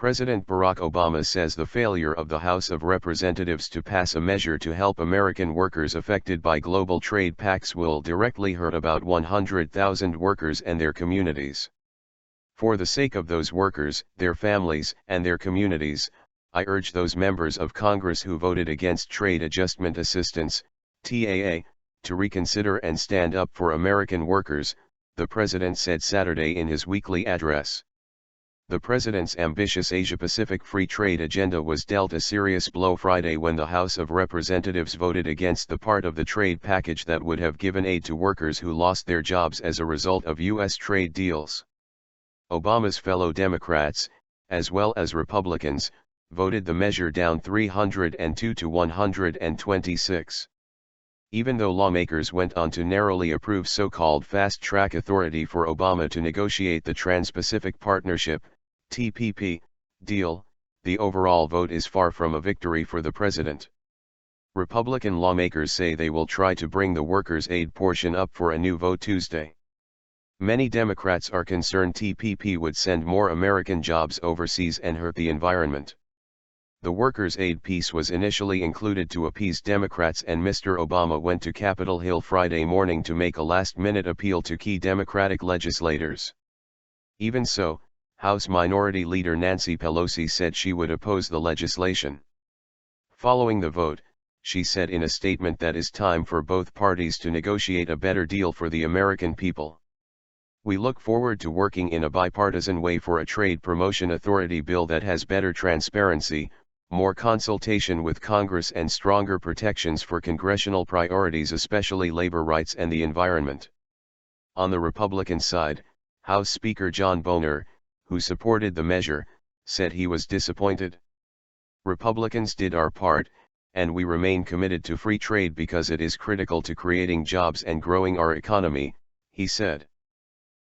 President Barack Obama says the failure of the House of Representatives to pass a measure to help American workers affected by global trade pacts will directly hurt about 100,000 workers and their communities. For the sake of those workers, their families, and their communities, I urge those members of Congress who voted against Trade Adjustment Assistance, TAA, to reconsider and stand up for American workers, the president said Saturday in his weekly address. The president's ambitious Asia-Pacific free trade agenda was dealt a serious blow Friday when the House of Representatives voted against the part of the trade package that would have given aid to workers who lost their jobs as a result of U.S. trade deals. Obama's fellow Democrats, as well as Republicans, voted the measure down 302 to 126. Even though lawmakers went on to narrowly approve so-called fast-track authority for Obama to negotiate the Trans-Pacific Partnership, TPP, deal, the overall vote is far from a victory for the president. Republican lawmakers say they will try to bring the workers' aid portion up for a new vote Tuesday. Many Democrats are concerned TPP would send more American jobs overseas and hurt the environment. The workers' aid piece was initially included to appease Democrats, and Mr. Obama went to Capitol Hill Friday morning to make a last-minute appeal to key Democratic legislators. Even so, House Minority Leader Nancy Pelosi said she would oppose the legislation. Following the vote, she said in a statement that it's time for both parties to negotiate a better deal for the American people. We look forward to working in a bipartisan way for a trade promotion authority bill that has better transparency, more consultation with Congress, and stronger protections for congressional priorities, especially labor rights and the environment. On the Republican side, House Speaker John Boehner, who supported the measure, said he was disappointed. Republicans did our part, and we remain committed to free trade because it is critical to creating jobs and growing our economy, he said.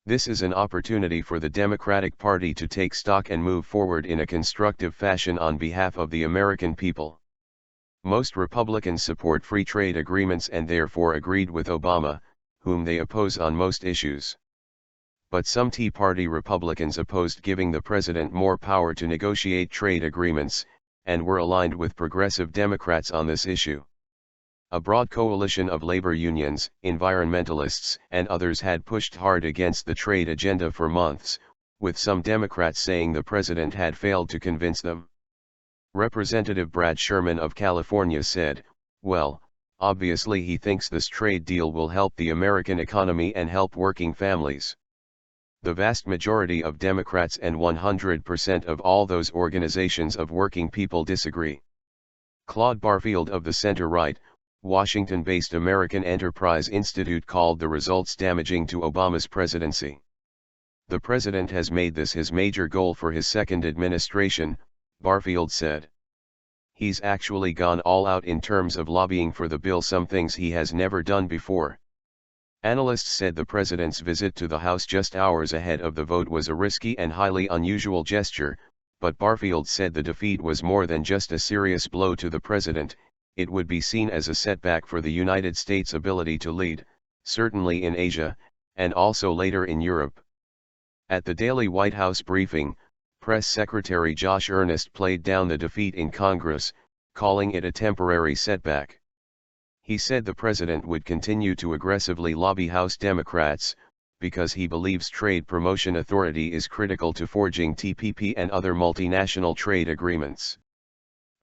This is an opportunity for the Democratic Party to take stock and move forward in a constructive fashion on behalf of the American people. Most Republicans support free trade agreements and therefore agreed with Obama, whom they oppose on most issues. But some Tea Party Republicans opposed giving the president more power to negotiate trade agreements, and were aligned with progressive Democrats on this issue. A broad coalition of labor unions, environmentalists, and others had pushed hard against the trade agenda for months, with some Democrats saying the president had failed to convince them. Representative Brad Sherman of California said, "Well, obviously he thinks this trade deal will help the American economy and help working families." The vast majority of Democrats and 100% of all those organizations of working people disagree. Claude Barfield of the center-right, Washington-based American Enterprise Institute called the results damaging to Obama's presidency. The president has made this his major goal for his second administration, Barfield said. He's actually gone all out in terms of lobbying for the bill, some things he has never done before. Analysts said the president's visit to the House just hours ahead of the vote was a risky and highly unusual gesture, but Barfield said the defeat was more than just a serious blow to the president. It would be seen as a setback for the United States' ability to lead, certainly in Asia, and also later in Europe. At the daily White House briefing, Press Secretary Josh Earnest played down the defeat in Congress, calling it a temporary setback. He said the president would continue to aggressively lobby House Democrats, because he believes trade promotion authority is critical to forging TPP and other multinational trade agreements.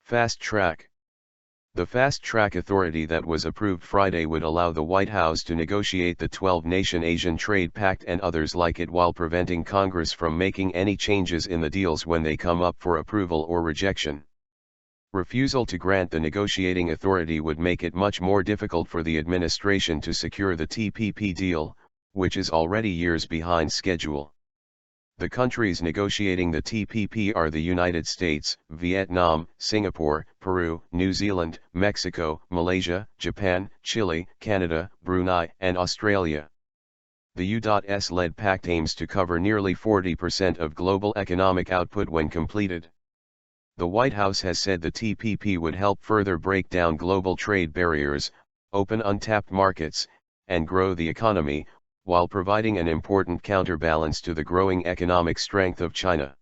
Fast Track. The Fast Track Authority that was approved Friday would allow the White House to negotiate the 12-nation Asian Trade Pact and others like it while preventing Congress from making any changes in the deals when they come up for approval or rejection. Refusal to grant the negotiating authority would make it much more difficult for the administration to secure the TPP deal, which is already years behind schedule. The countries negotiating the TPP are the United States, Vietnam, Singapore, Peru, New Zealand, Mexico, Malaysia, Japan, Chile, Canada, Brunei, and Australia. The U.S.-led pact aims to cover nearly 40% of global economic output when completed. The White House has said the TPP would help further break down global trade barriers, open untapped markets, and grow the economy, while providing an important counterbalance to the growing economic strength of China.